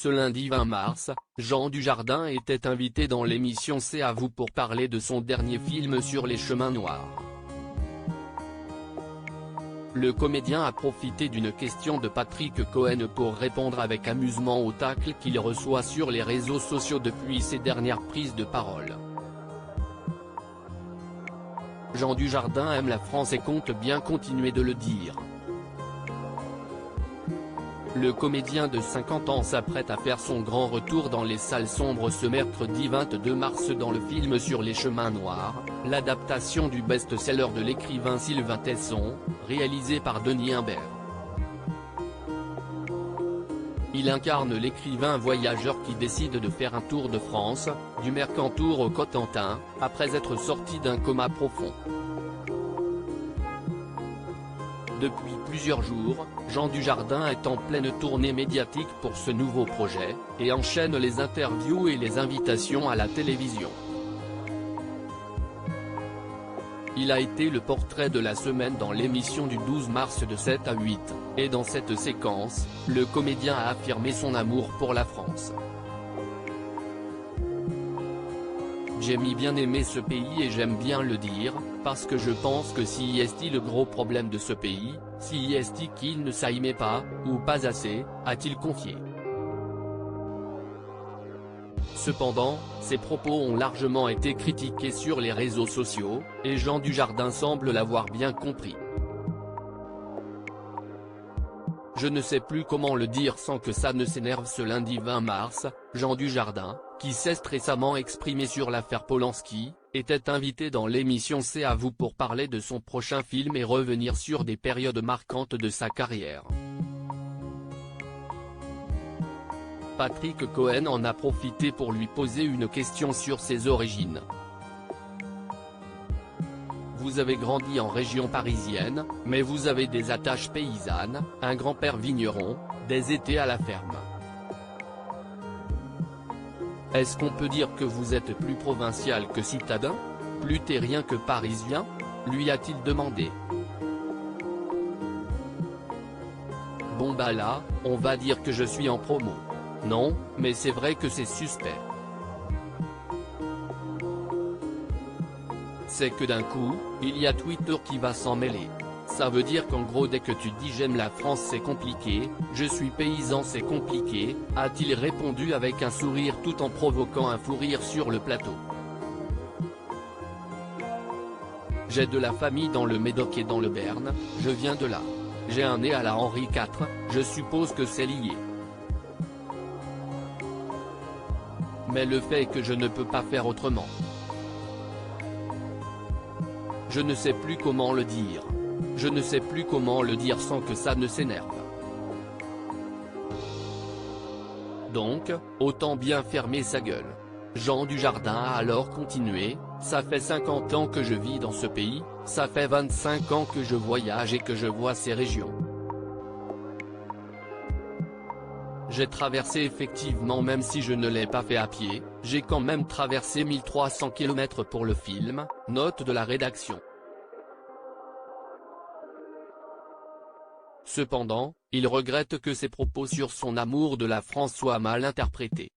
Ce lundi 20 mars, Jean Dujardin était invité dans l'émission C'est à vous pour parler de son dernier film sur les chemins noirs. Le comédien a profité d'une question de Patrick Cohen pour répondre avec amusement aux tacles qu'il reçoit sur les réseaux sociaux depuis ses dernières prises de parole. Jean Dujardin aime la France et compte bien continuer de le dire. Le comédien de 50 ans s'apprête à faire son grand retour dans les salles sombres ce mercredi 22 mars dans le film Sur les chemins noirs, l'adaptation du best-seller de l'écrivain Sylvain Tesson, réalisé par Denis Imbert. Il incarne l'écrivain voyageur qui décide de faire un tour de France, du Mercantour au Cotentin, après être sorti d'un coma profond. Depuis plusieurs jours, Jean Dujardin est en pleine tournée médiatique pour ce nouveau projet, et enchaîne les interviews et les invitations à la télévision. Il a été le portrait de la semaine dans l'émission du 12 mars de 7 à 8, et dans cette séquence, le comédien a affirmé son amour pour la France. J'ai bien aimé ce pays et j'aime bien le dire, parce que je pense que si est le gros problème de ce pays, si est qu'il ne s'aimait pas, ou pas assez, a-t-il confié. Cependant, ces propos ont largement été critiqués sur les réseaux sociaux, et Jean Dujardin semble l'avoir bien compris. Je ne sais plus comment le dire sans que ça ne s'énerve. Ce lundi 20 mars, Jean Dujardin, qui s'est récemment exprimé sur l'affaire Polanski, était invité dans l'émission C'est à vous pour parler de son prochain film et revenir sur des périodes marquantes de sa carrière. Patrick Cohen en a profité pour lui poser une question sur ses origines. Vous avez grandi en région parisienne, mais vous avez des attaches paysannes, un grand-père vigneron, des étés à la ferme. Est-ce qu'on peut dire que vous êtes plus provincial que citadin, plus terrien que parisien, lui a-t-il demandé. Bon bah là, on va dire que je suis en promo. Non, mais c'est vrai que c'est suspect. C'est que d'un coup, il y a Twitter qui va s'en mêler. Ça veut dire qu'en gros dès que tu dis j'aime la France c'est compliqué, je suis paysan c'est compliqué, a-t-il répondu avec un sourire tout en provoquant un fou rire sur le plateau. J'ai de la famille dans le Médoc et dans le Béarn, je viens de là. J'ai un nez à la Henri IV, je suppose que c'est lié. Mais le fait est que je ne peux pas faire autrement. Je ne sais plus comment le dire. Je ne sais plus comment le dire sans que ça ne s'énerve. Donc, autant bien fermer sa gueule. Jean Dujardin a alors continué, ça fait 50 ans que je vis dans ce pays, ça fait 25 ans que je voyage et que je vois ces régions. J'ai traversé effectivement, même si je ne l'ai pas fait à pied, j'ai quand même traversé 1300 km pour le film, note de la rédaction. Cependant, il regrette que ses propos sur son amour de la France soient mal interprétés.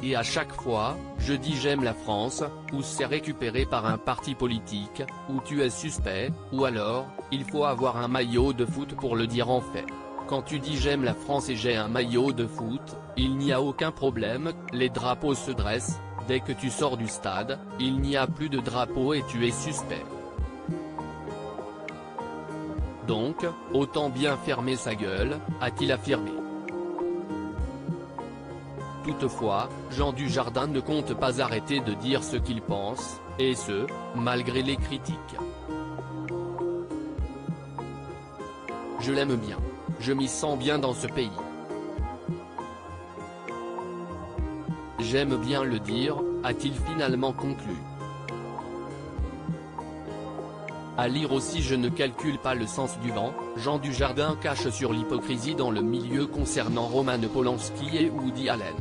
Et à chaque fois, je dis j'aime la France, ou c'est récupéré par un parti politique, ou tu es suspect, ou alors, il faut avoir un maillot de foot pour le dire en fait. Quand tu dis j'aime la France et j'ai un maillot de foot, il n'y a aucun problème, les drapeaux se dressent, dès que tu sors du stade, il n'y a plus de drapeau et tu es suspect. Donc, autant bien fermer sa gueule, a-t-il affirmé. Toutefois, Jean Dujardin ne compte pas arrêter de dire ce qu'il pense, et ce, malgré les critiques. Je l'aime bien. Je m'y sens bien dans ce pays. J'aime bien le dire, a-t-il finalement conclu. À lire aussi Je ne calcule pas le sens du vent, Jean Dujardin cache sur l'hypocrisie dans le milieu concernant Roman Polanski et Woody Allen.